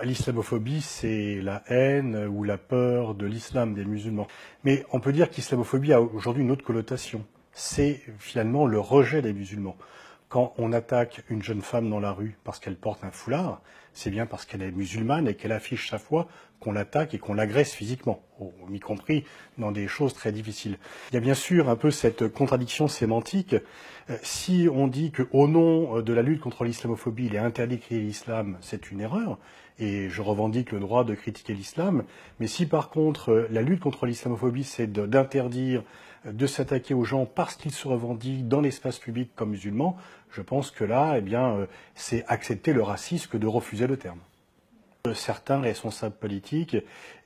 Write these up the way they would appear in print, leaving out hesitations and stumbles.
L'islamophobie, c'est la haine ou la peur de l'islam, des musulmans. Mais on peut dire qu'islamophobie a aujourd'hui une autre connotation. C'est finalement le rejet des musulmans. Quand on attaque une jeune femme dans la rue parce qu'elle porte un foulard, c'est bien parce qu'elle est musulmane et qu'elle affiche sa foi qu'on l'attaque et qu'on l'agresse physiquement, y compris dans des choses très difficiles. Il y a bien sûr un peu cette contradiction sémantique. Si on dit qu'au nom de la lutte contre l'islamophobie, il est interdit de critiquer l'islam, c'est une erreur, et je revendique le droit de critiquer l'islam. Mais si par contre la lutte contre l'islamophobie, c'est d'interdire de s'attaquer aux gens parce qu'ils se revendiquent dans l'espace public comme musulmans, je pense que là, c'est accepter le racisme que de refuser le terme. Certains responsables politiques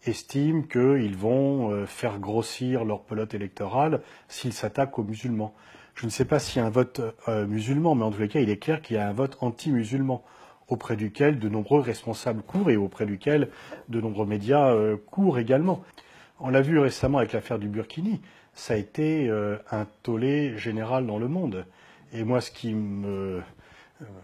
estiment qu'ils vont faire grossir leur pelote électorale s'ils s'attaquent aux musulmans. Je ne sais pas s'il y a un vote musulman, mais en tous les cas, il est clair qu'il y a un vote anti-musulman, auprès duquel de nombreux responsables courent et auprès duquel de nombreux médias courent également. On l'a vu récemment avec l'affaire du Burkini, ça a été un tollé général dans le monde. Et moi, ce qui me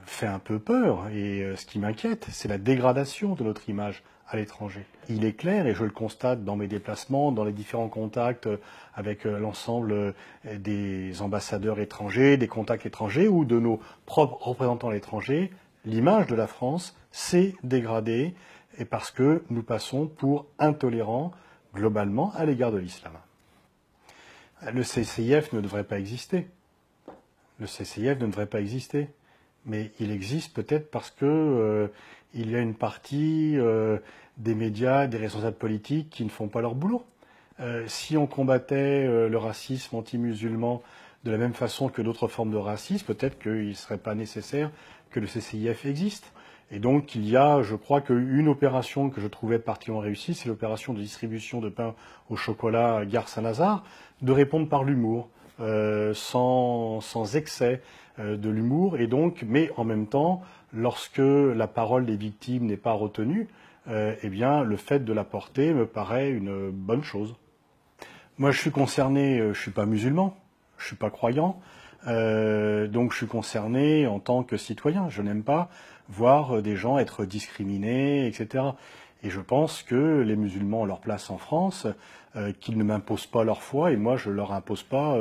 fait un peu peur et ce qui m'inquiète, c'est la dégradation de notre image à l'étranger. Il est clair, et je le constate dans mes déplacements, dans les différents contacts avec l'ensemble des ambassadeurs étrangers, des contacts étrangers ou de nos propres représentants à l'étranger, l'image de la France s'est dégradée et parce que nous passons pour intolérants globalement à l'égard de l'islam. Le CCIF ne devrait pas exister. Le CCIF ne devrait pas exister. Mais il existe peut-être parce que il y a une partie des médias, des responsables politiques qui ne font pas leur boulot. Si on combattait le racisme anti-musulman de la même façon que d'autres formes de racisme, peut-être qu'il ne serait pas nécessaire que le CCIF existe. Et donc il y a, je crois qu'une opération que je trouvais particulièrement réussie, c'est l'opération de distribution de pain au chocolat Gare Saint-Lazare, de répondre par l'humour, sans excès de l'humour, et donc, mais en même temps, lorsque la parole des victimes n'est pas retenue, le fait de la porter me paraît une bonne chose. Moi, je suis concerné, je suis pas musulman, je suis pas croyant, donc je suis concerné en tant que citoyen. Je n'aime pas voir des gens être discriminés, etc. Et je pense que les musulmans ont leur place en France, qu'ils ne m'imposent pas leur foi, et moi je ne leur impose pas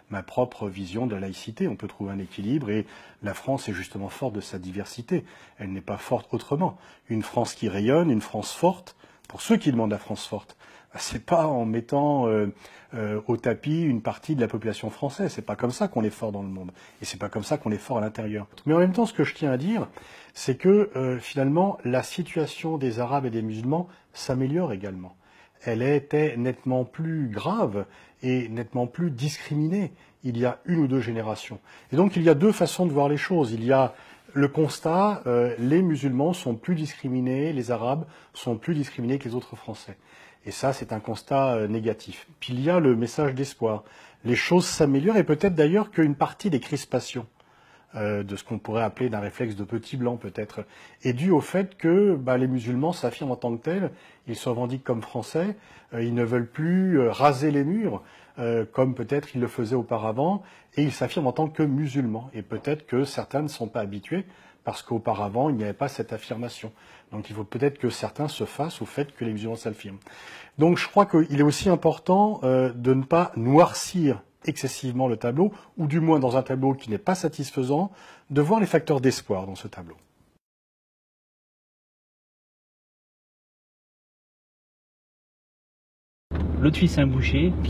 ma propre vision de la laïcité. On peut trouver un équilibre, et la France est justement forte de sa diversité. Elle n'est pas forte autrement. Une France qui rayonne, une France forte, pour ceux qui demandent la France forte, c'est pas en mettant au tapis une partie de la population française. C'est pas comme ça qu'on est fort dans le monde. Et c'est pas comme ça qu'on est fort à l'intérieur. Mais en même temps, ce que je tiens à dire, c'est que finalement, la situation des Arabes et des musulmans s'améliore également. Elle était nettement plus grave et nettement plus discriminée il y a une ou deux générations. Et donc, il y a deux façons de voir les choses. Il y a le constat, les musulmans sont plus discriminés, les Arabes sont plus discriminés que les autres Français. Et ça, c'est un constat négatif. Puis il y a le message d'espoir. Les choses s'améliorent et peut-être d'ailleurs qu'une partie des crispations de ce qu'on pourrait appeler d'un réflexe de petit blanc peut-être, est due au fait que les musulmans s'affirment en tant que tels, ils se revendiquent comme français, ils ne veulent plus raser les murs comme peut-être ils le faisaient auparavant, et ils s'affirment en tant que musulmans. Et peut-être que certains ne sont pas habitués, parce qu'auparavant, il n'y avait pas cette affirmation. Donc il faut peut-être que certains se fassent au fait que les musulmans s'affirment. Donc je crois qu'il est aussi important de ne pas noircir excessivement le tableau, ou du moins dans un tableau qui n'est pas satisfaisant, de voir les facteurs d'espoir dans ce tableau. L'autre fils, c'est un boucher.